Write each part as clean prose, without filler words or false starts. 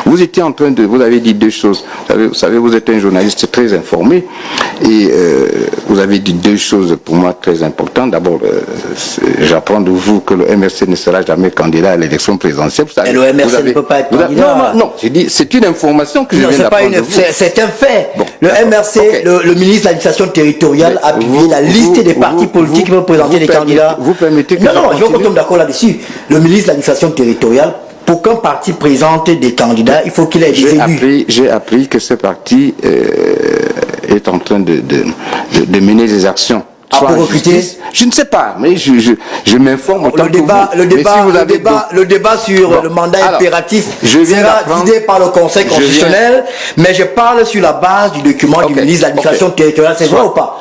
Vous étiez en train de, vous avez dit deux choses. Vous savez, vous êtes un journaliste très informé et vous avez dit deux choses pour moi très importantes. D'abord, j'apprends de vous que le MRC ne sera jamais candidat à l'élection présidentielle. Vous savez, et le MRC ne peut pas être candidat. Non, j'ai dit, c'est une information que je viens d'apprendre de vous. C'est un fait. Bon, le MRC, okay. le ministre de l'administration territoriale a publié la liste des partis politiques qui vont présenter des candidats. Vous permettez que non, je veux qu'on tombe d'accord là-dessus. Le ministre de l'administration territoriale, pour qu'un parti présente des candidats, il faut qu'il ait des élus. J'ai appris que ce parti est en train de mener des actions. Pour recruter? Je ne sais pas, mais je m'informe autant que vous. Le débat sur le mandat impératif sera guidé par le Conseil constitutionnel, mais je parle sur la base du document du ministre de l'administration territoriale. C'est vrai ou pas?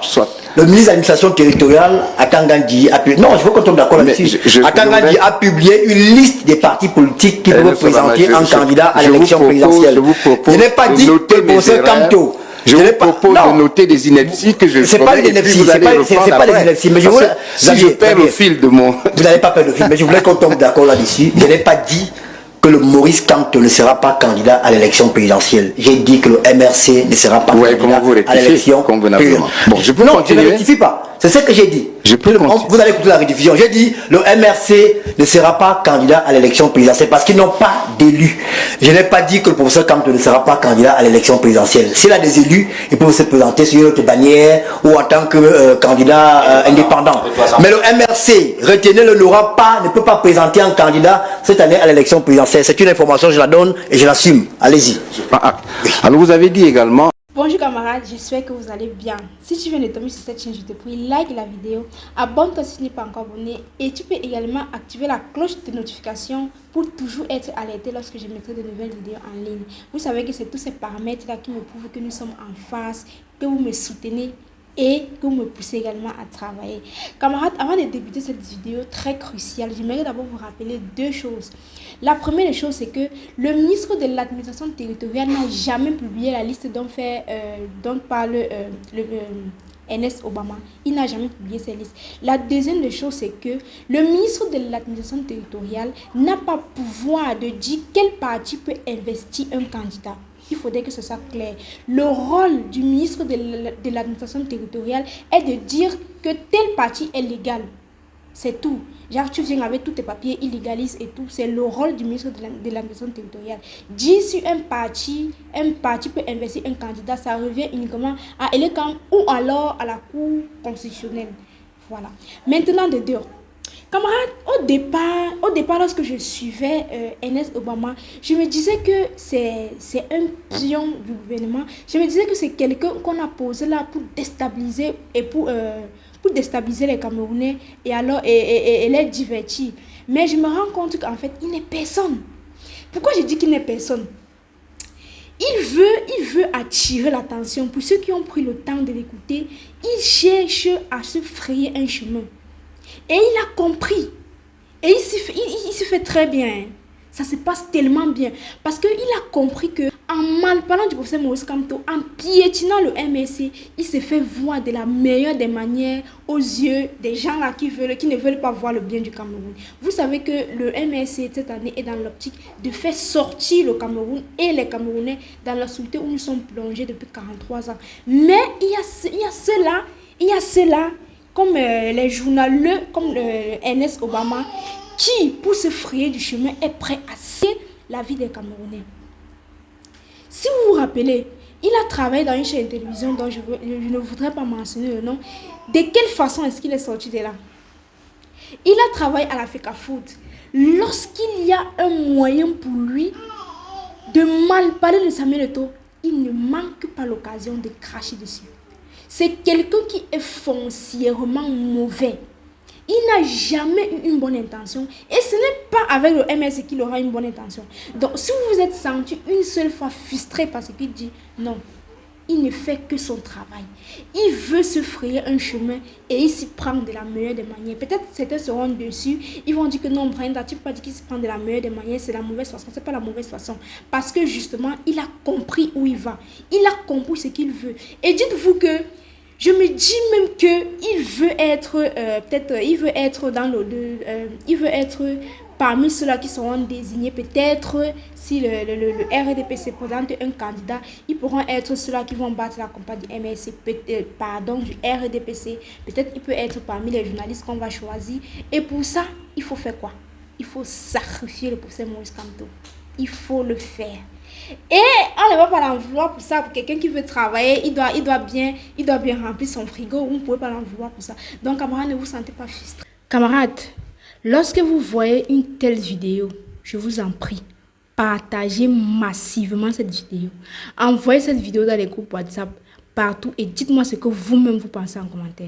Le ministre de l'administration territoriale, Akangandi, a publié... Non, je veux qu'on tombe d'accord là-dessus. Akangandi a publié une liste des partis politiques qui peuvent présenter un candidat à l'élection présidentielle. Je n'ai pas dit que le professeur Kamto. Je vous propose de noter des inepties que je c'est pas des inepties, c'est pas des inepties, mais je voulais... Si je perds le fil de mon... Vous n'allez pas perdre le fil, mais je voulais qu'on tombe d'accord là-dessus. Je n'ai pas dit que le Maurice Kamto ne sera pas candidat à l'élection présidentielle. J'ai dit que le MRC ne sera pas candidat à l'élection présidentielle. Bon, je peux continuer. Je ne rectifie pas. C'est ce que j'ai dit. Vous allez écouter la rediffusion. J'ai dit le MRC ne sera pas candidat à l'élection présidentielle parce qu'ils n'ont pas d'élus. Je n'ai pas dit que le professeur Kamto ne sera pas candidat à l'élection présidentielle. S'il a des élus, il peut se présenter sur une autre bannière ou en tant que candidat indépendant. Mais le MRC, retenez-le, ne peut pas présenter un candidat cette année à l'élection présidentielle. C'est une information, je la donne et je l'assume. Allez-y. Alors vous avez dit également... Bonjour camarades, j'espère que vous allez bien. Si tu viens de tomber sur cette chaîne, je te prie, like la vidéo, abonne-toi si tu n'es pas encore abonné et tu peux également activer la cloche de notification pour toujours être alerté lorsque je mettrai de nouvelles vidéos en ligne. Vous savez que c'est tous ces paramètres-là qui me prouvent que nous sommes en phase, que vous me soutenez et que vous me poussez également à travailler. Camarades, avant de débuter cette vidéo très cruciale, j'aimerais d'abord vous rappeler deux choses. La première chose, c'est que le ministre de l'administration territoriale n'a jamais publié la liste dont parle Ernest Obama. Il n'a jamais publié ces listes. La deuxième chose, c'est que le ministre de l'administration territoriale n'a pas pouvoir de dire quel parti peut investir un candidat. Il faudrait que ce soit clair. Le rôle du ministre de l'administration territoriale est de dire que tel parti est légal. C'est tout. Genre, tu viens avec tous tes papiers, illégalises et tout. C'est le rôle du ministre de l'administration territoriale. Dire si un parti peut investir un candidat, ça revient uniquement à l'ECAM ou alors à la Cour constitutionnelle. Voilà. Maintenant, de deux. Camarades, au départ, lorsque je suivais Ernest Obama, je me disais que c'est un pion du gouvernement. Je me disais que c'est quelqu'un qu'on a posé là pour déstabiliser et pour déstabiliser les Camerounais et les divertir. Mais je me rends compte qu'en fait, il n'est personne. Pourquoi je dis qu'il n'est personne? Il veut attirer l'attention. Pour ceux qui ont pris le temps de l'écouter, il cherche à se frayer un chemin. Et il a compris. Et il se fait très bien. Ça se passe tellement bien. Parce qu'il a compris que en parlant du professeur Maurice Kamto, en piétinant le MRC, il se fait voir de la meilleure des manières aux yeux des gens là qui ne veulent pas voir le bien du Cameroun. Vous savez que le MRC cette année est dans l'optique de faire sortir le Cameroun et les Camerounais dans la société où nous sommes plongés depuis 43 ans. Mais il y a ceux-là, comme les journalistes, comme Ernest Obama, qui, pour se frayer du chemin, est prêt à sauver la vie des Camerounais. Si vous vous rappelez, il a travaillé dans une chaîne de télévision dont je ne voudrais pas mentionner le nom. De quelle façon est-ce qu'il est sorti de là? Il a travaillé à la FECAFOOT. Lorsqu'il y a un moyen pour lui de mal parler de Samuel Eto'o, il ne manque pas l'occasion de cracher dessus. C'est quelqu'un qui est foncièrement mauvais. Il n'a jamais eu une bonne intention. Et ce n'est pas avec le MRC qu'il aura une bonne intention. Donc, si vous vous êtes senti une seule fois frustré parce qu'il dit non, il ne fait que son travail. Il veut se frayer un chemin et il s'y prend de la meilleure des manières. Peut-être certains seront dessus. Ils vont dire que non, Brenda, tu peux pas dire qu'il se prend de la meilleure des manières. C'est la mauvaise façon. C'est pas la mauvaise façon. Parce que justement, il a compris où il va. Il a compris ce qu'il veut. Et dites-vous que je me dis même que il veut être parmi ceux-là qui seront désignés, peut-être si le RDPC présente un candidat, ils pourront être ceux-là qui vont battre la campagne du MRC, du RDPC. Peut-être il peut être parmi les journalistes qu'on va choisir. Et pour ça, il faut faire quoi? Il faut sacrifier le professeur Maurice Kamto. Il faut le faire. Et on ne va pas l'en vouloir pour ça. Pour quelqu'un qui veut travailler, il doit bien remplir son frigo. Vous ne pouvez pas l'en vouloir pour ça. Donc, camarades, ne vous sentez pas frustrés. Camarades, lorsque vous voyez une telle vidéo, je vous en prie, partagez massivement cette vidéo. Envoyez cette vidéo dans les groupes WhatsApp, partout, et dites-moi ce que vous-même vous pensez en commentaire.